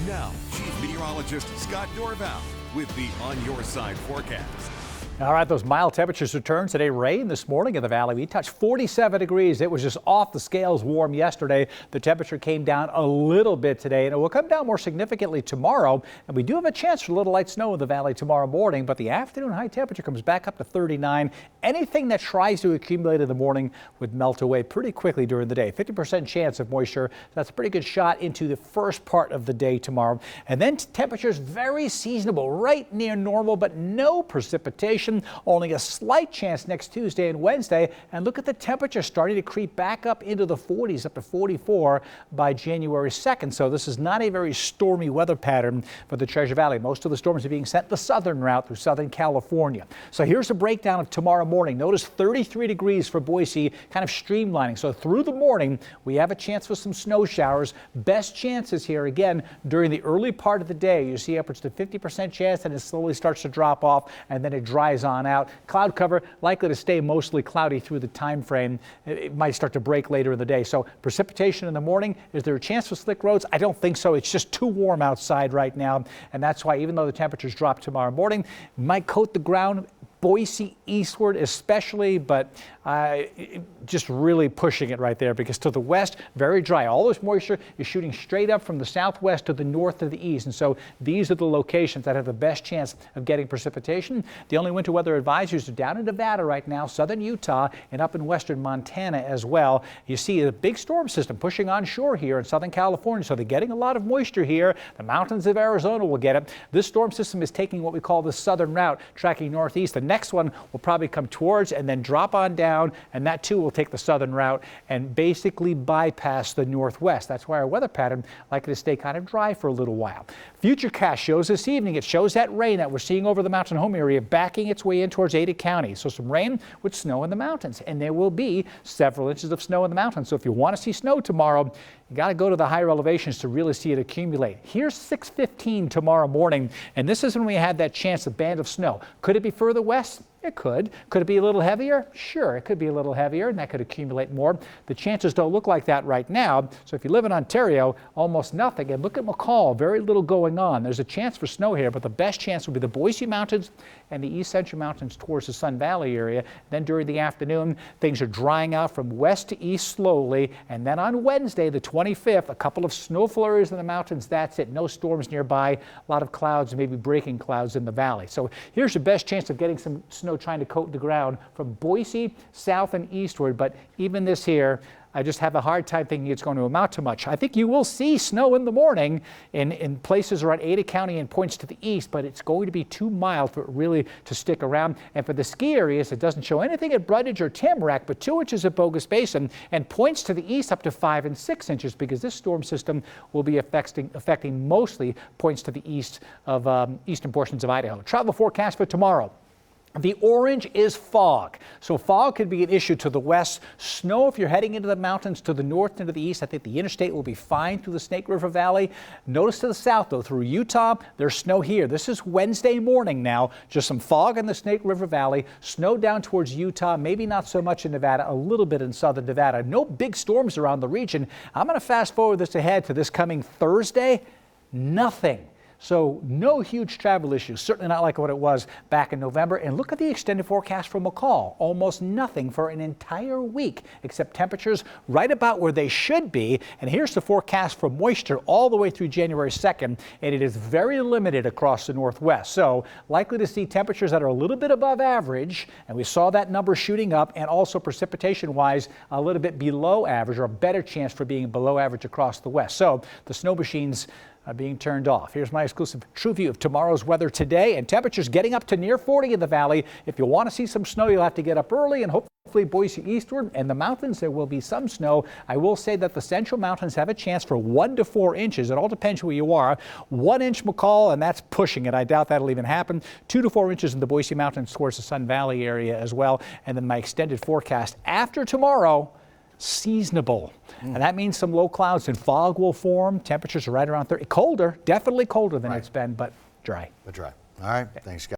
Now, Chief Meteorologist Scott Dorval with the On Your Side forecast. All right, those mild temperatures return today. Rain this morning in the valley. We touched 47 degrees. It was just off the scales warm yesterday. The temperature came down a little bit today, and it will come down more significantly tomorrow. And we do have a chance for a little light snow in the valley tomorrow morning, but the afternoon high temperature comes back up to 39. Anything that tries to accumulate in the morning would melt away pretty quickly during the day. 50% chance of moisture. That's a pretty good shot into the first part of the day tomorrow. And then temperatures very seasonable, right near normal, but no precipitation. Only a slight chance next Tuesday and Wednesday. And look at the temperature starting to creep back up into the 40s, up to 44 by January 2nd. So this is not a very stormy weather pattern for the Treasure Valley. Most of the storms are being sent the southern route through Southern California. So here's a breakdown of tomorrow morning. Notice 33 degrees for Boise, kind of streamlining. So through the morning, we have a chance for some snow showers. Best chances here again during the early part of the day. You see upwards to 50% chance, and it slowly starts to drop off, and then it dries on out. Cloud cover likely to stay mostly cloudy through the time frame. It might start to break later in the day. So precipitation in the morning. Is there a chance for slick roads? I don't think so. It's just too warm outside right now, and that's why even though the temperatures drop tomorrow morning, might coat the ground. Boise eastward especially, but just really pushing it right there because to the west, very dry. All this moisture is shooting straight up from the southwest to the north to the east. And so these are the locations that have the best chance of getting precipitation. The only winter weather advisories are down in Nevada right now, southern Utah, and up in western Montana as well. You see a big storm system pushing onshore here in Southern California. So they're getting a lot of moisture here. The mountains of Arizona will get it. This storm system is taking what we call the southern route, tracking northeast. The next one will probably come towards and then drop on down, and that too will take the southern route and basically bypass the northwest. That's why our weather pattern likely to stay kind of dry for a little while. Futurecast shows this evening. It shows that rain that we're seeing over the mountain home area backing its way in towards Ada County. So some rain with snow in the mountains, and there will be several inches of snow in the mountains. So if you want to see snow tomorrow, you got to go to the higher elevations to really see it accumulate. Here's 6:15 tomorrow morning, and this is when we had that chance of band of snow. Could it be further west? It could. Could it be a little heavier? Sure, it could be a little heavier, and that could accumulate more. The chances don't look like that right now. So if you live in Ontario, almost nothing. And look at McCall, very little going on. There's a chance for snow here, but the best chance will be the Boise Mountains and the East Central Mountains towards the Sun Valley area. Then during the afternoon, things are drying out from west to east slowly. And then on Wednesday, the 25th, a couple of snow flurries in the mountains. That's it. No storms nearby. A lot of clouds, maybe breaking clouds in the valley. So here's your best chance of getting some snow trying to coat the ground from Boise south and eastward. But even this here, I just have a hard time thinking it's going to amount to much. I think you will see snow in the morning in places around Ada County and points to the east, but it's going to be too mild for it really to stick around. And for the ski areas, it doesn't show anything at Brundage or Tamarack, but 2 inches at Bogus Basin and points to the east up to 5 and 6 inches because this storm system will be affecting mostly points to the east of eastern portions of Idaho. Travel forecast for tomorrow. The orange is fog. So fog could be an issue to the west. Snow if you're heading into the mountains to the north and to the east. I think the interstate will be fine through the Snake River Valley. Notice to the south, though, through Utah, there's snow here. This is Wednesday morning now. Just some fog in the Snake River Valley. Snow down towards Utah, maybe not so much in Nevada, a little bit in southern Nevada. No big storms around the region. I'm going to fast forward this ahead to this coming Thursday. Nothing. So no huge travel issues, certainly not like what it was back in November. And look at the extended forecast for McCall. Almost nothing for an entire week, except temperatures right about where they should be. And here's the forecast for moisture all the way through January 2nd, and it is very limited across the northwest. So likely to see temperatures that are a little bit above average, and we saw that number shooting up, and also precipitation-wise a little bit below average, or a better chance for being below average across the west. So the snow machines are being turned off. Here's my exclusive true view of tomorrow's weather today, and temperatures getting up to near 40 in the valley. If you want to see some snow, you'll have to get up early, and hopefully Boise eastward and the mountains there will be some snow. I will say that the central mountains have a chance for 1 to 4 inches. It all depends where you are. 1 inch McCall, and that's pushing it. I doubt that'll even happen. 2 to 4 inches in the Boise Mountains towards the Sun Valley area as well. And then my extended forecast after tomorrow, seasonable. And that means some low clouds and fog will form. Temperatures are right around 30. Colder, definitely colder than it's been, but dry. But dry. All right. Thanks, guys.